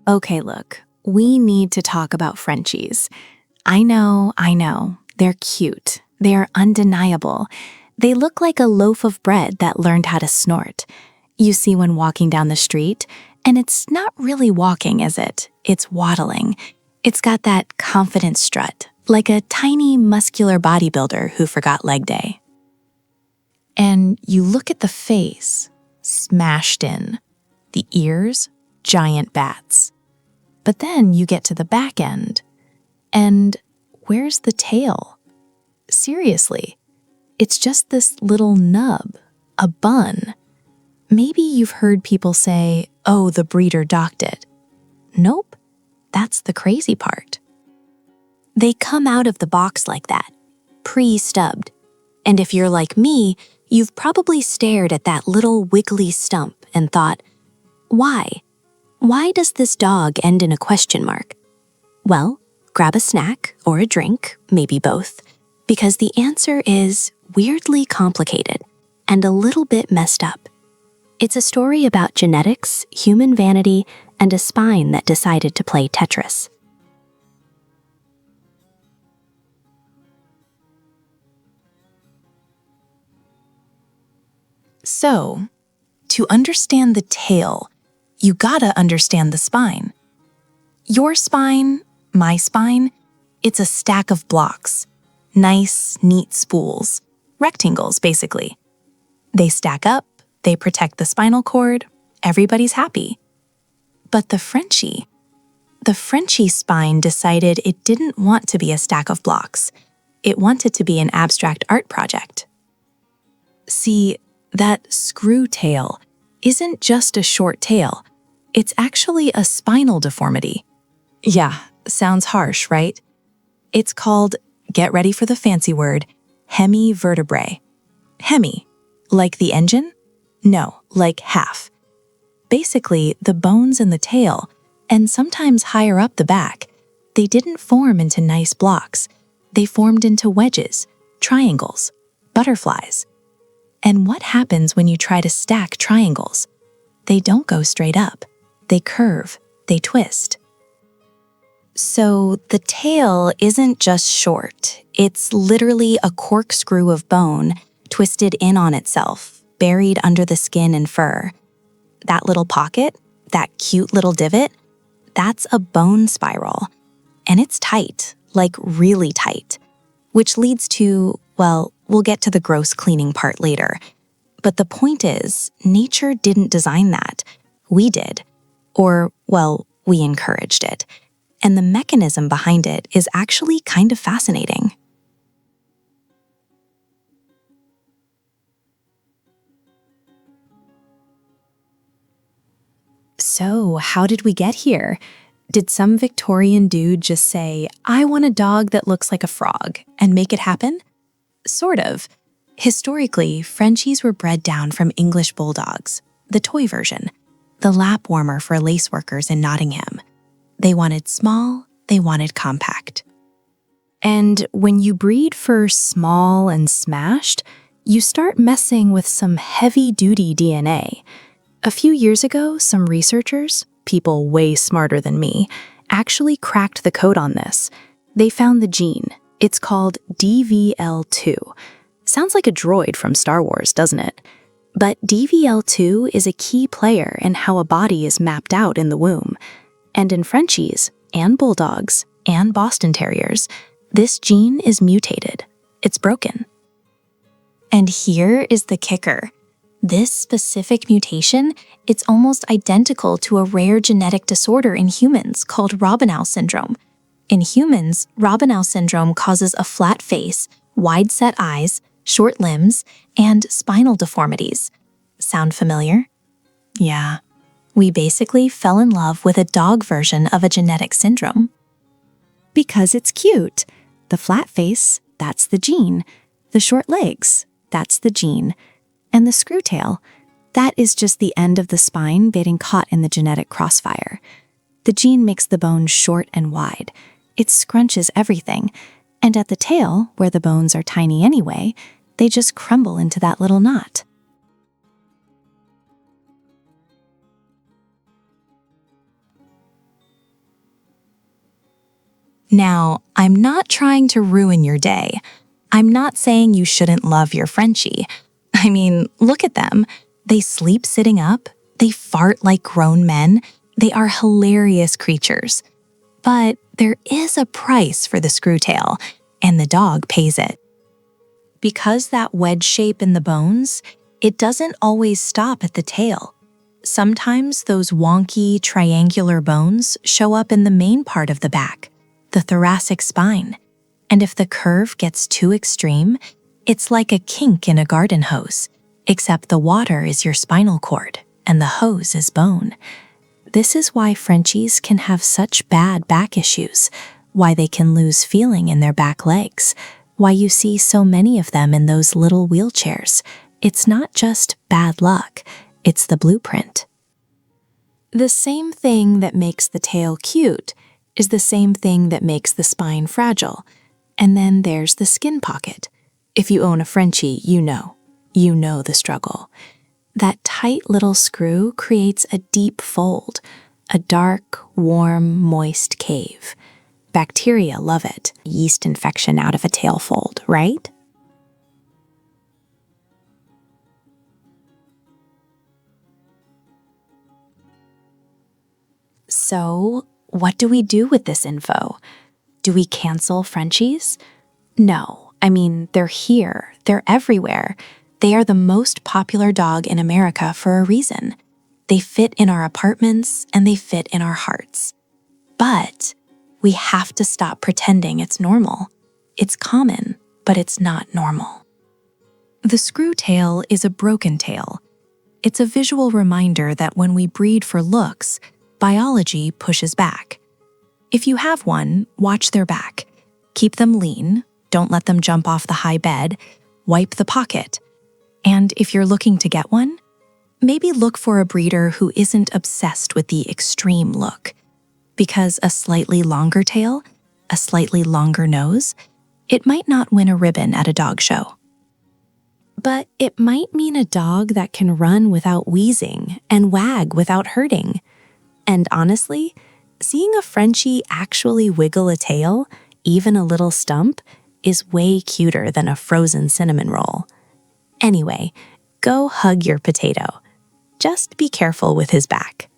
Okay, look, we need to talk about Frenchies. I know, they're cute. They are undeniable. They look like a loaf of bread that learned how to snort. You see one walking down the street, and it's not really walking, is it? It's waddling. It's got that confident strut, like a tiny muscular bodybuilder who forgot leg day. And you look at the face, smashed in. The ears, giant bats. But then you get to the back end, and where's the tail? Seriously, it's just this little nub, a bun. Maybe you've heard people say, oh, the breeder docked it. Nope, that's the crazy part. They come out of the box like that, pre-stubbed. And if you're like me, you've probably stared at that little wiggly stump and thought, why? Why does this dog end in a question mark? Well, grab a snack or a drink, maybe both, because the answer is weirdly complicated and a little bit messed up. It's a story about genetics, human vanity, and a spine that decided to play Tetris. So, to understand the tail, you gotta understand the spine. Your spine, my spine, it's a stack of blocks. Nice, neat spools. Rectangles, basically. They stack up, they protect the spinal cord, everybody's happy. But the Frenchie spine decided it didn't want to be a stack of blocks. It wanted to be an abstract art project. See, that screw tail isn't just a short tail. It's actually a spinal deformity. Yeah, sounds harsh, right? It's called, get ready for the fancy word, hemivertebrae. Hemi, like the engine? No, like half. Basically, the bones in the tail, and sometimes higher up the back, they didn't form into nice blocks. They formed into wedges, triangles, butterflies. And what happens when you try to stack triangles? They don't go straight up. They curve, they twist. So the tail isn't just short. It's literally a corkscrew of bone twisted in on itself, buried under the skin and fur. That little pocket, that cute little divot, that's a bone spiral. And it's tight, like really tight, which leads to, well, we'll get to the gross cleaning part later. But the point is, nature didn't design that. We did. Or, well, we encouraged it. And the mechanism behind it is actually kind of fascinating. So, how did we get here? Did some Victorian dude just say, I want a dog that looks like a frog, and make it happen? Sort of. Historically, Frenchies were bred down from English Bulldogs, the toy version, the lap warmer for lace workers in Nottingham. They wanted small, they wanted compact. And when you breed for small and smashed, you start messing with some heavy-duty DNA. A few years ago, some researchers, people way smarter than me, actually cracked the code on this. They found the gene. It's called DVL2. Sounds like a droid from Star Wars, doesn't it? But DVL2 is a key player in how a body is mapped out in the womb. And in Frenchies, and Bulldogs, and Boston Terriers, this gene is mutated. It's broken. And here is the kicker. This specific mutation, it's almost identical to a rare genetic disorder in humans called Robinow syndrome. In humans, Robinow syndrome causes a flat face, wide-set eyes, short limbs, and spinal deformities. Sound familiar? Yeah. We basically fell in love with a dog version of a genetic syndrome. Because it's cute. The flat face, that's the gene. The short legs, that's the gene. And the screw tail, that is just the end of the spine getting caught in the genetic crossfire. The gene makes the bones short and wide. It scrunches everything. And at the tail, where the bones are tiny anyway, they just crumble into that little knot. Now, I'm not trying to ruin your day. I'm not saying you shouldn't love your Frenchie. I mean, look at them. They sleep sitting up. They fart like grown men. They are hilarious creatures. But there is a price for the screwtail, and the dog pays it. Because that wedge shape in the bones, it doesn't always stop at the tail. Sometimes those wonky, triangular bones show up in the main part of the back, the thoracic spine. And if the curve gets too extreme, it's like a kink in a garden hose, except the water is your spinal cord and the hose is bone. This is why Frenchies can have such bad back issues, why they can lose feeling in their back legs, why you see so many of them in those little wheelchairs. It's not just bad luck, it's the blueprint. The same thing that makes the tail cute is the same thing that makes the spine fragile. And then there's the skin pocket. If you own a Frenchie, you know the struggle. That tight little screw creates a deep fold, a dark, warm, moist cave. Bacteria love it. Yeast infection out of a tail fold, right? So, what do we do with this info? Do we cancel Frenchies? No, I mean, they're here, they're everywhere. They are the most popular dog in America for a reason. They fit in our apartments and they fit in our hearts. But we have to stop pretending it's normal. It's common, but it's not normal. The screw tail is a broken tail. It's a visual reminder that when we breed for looks, biology pushes back. If you have one, watch their back. Keep them lean, don't let them jump off the high bed, wipe the pocket. And if you're looking to get one, maybe look for a breeder who isn't obsessed with the extreme look. Because a slightly longer tail, a slightly longer nose, it might not win a ribbon at a dog show. But it might mean a dog that can run without wheezing and wag without hurting. And honestly, seeing a Frenchie actually wiggle a tail, even a little stump, is way cuter than a frozen cinnamon roll. Anyway, go hug your potato. Just be careful with his back.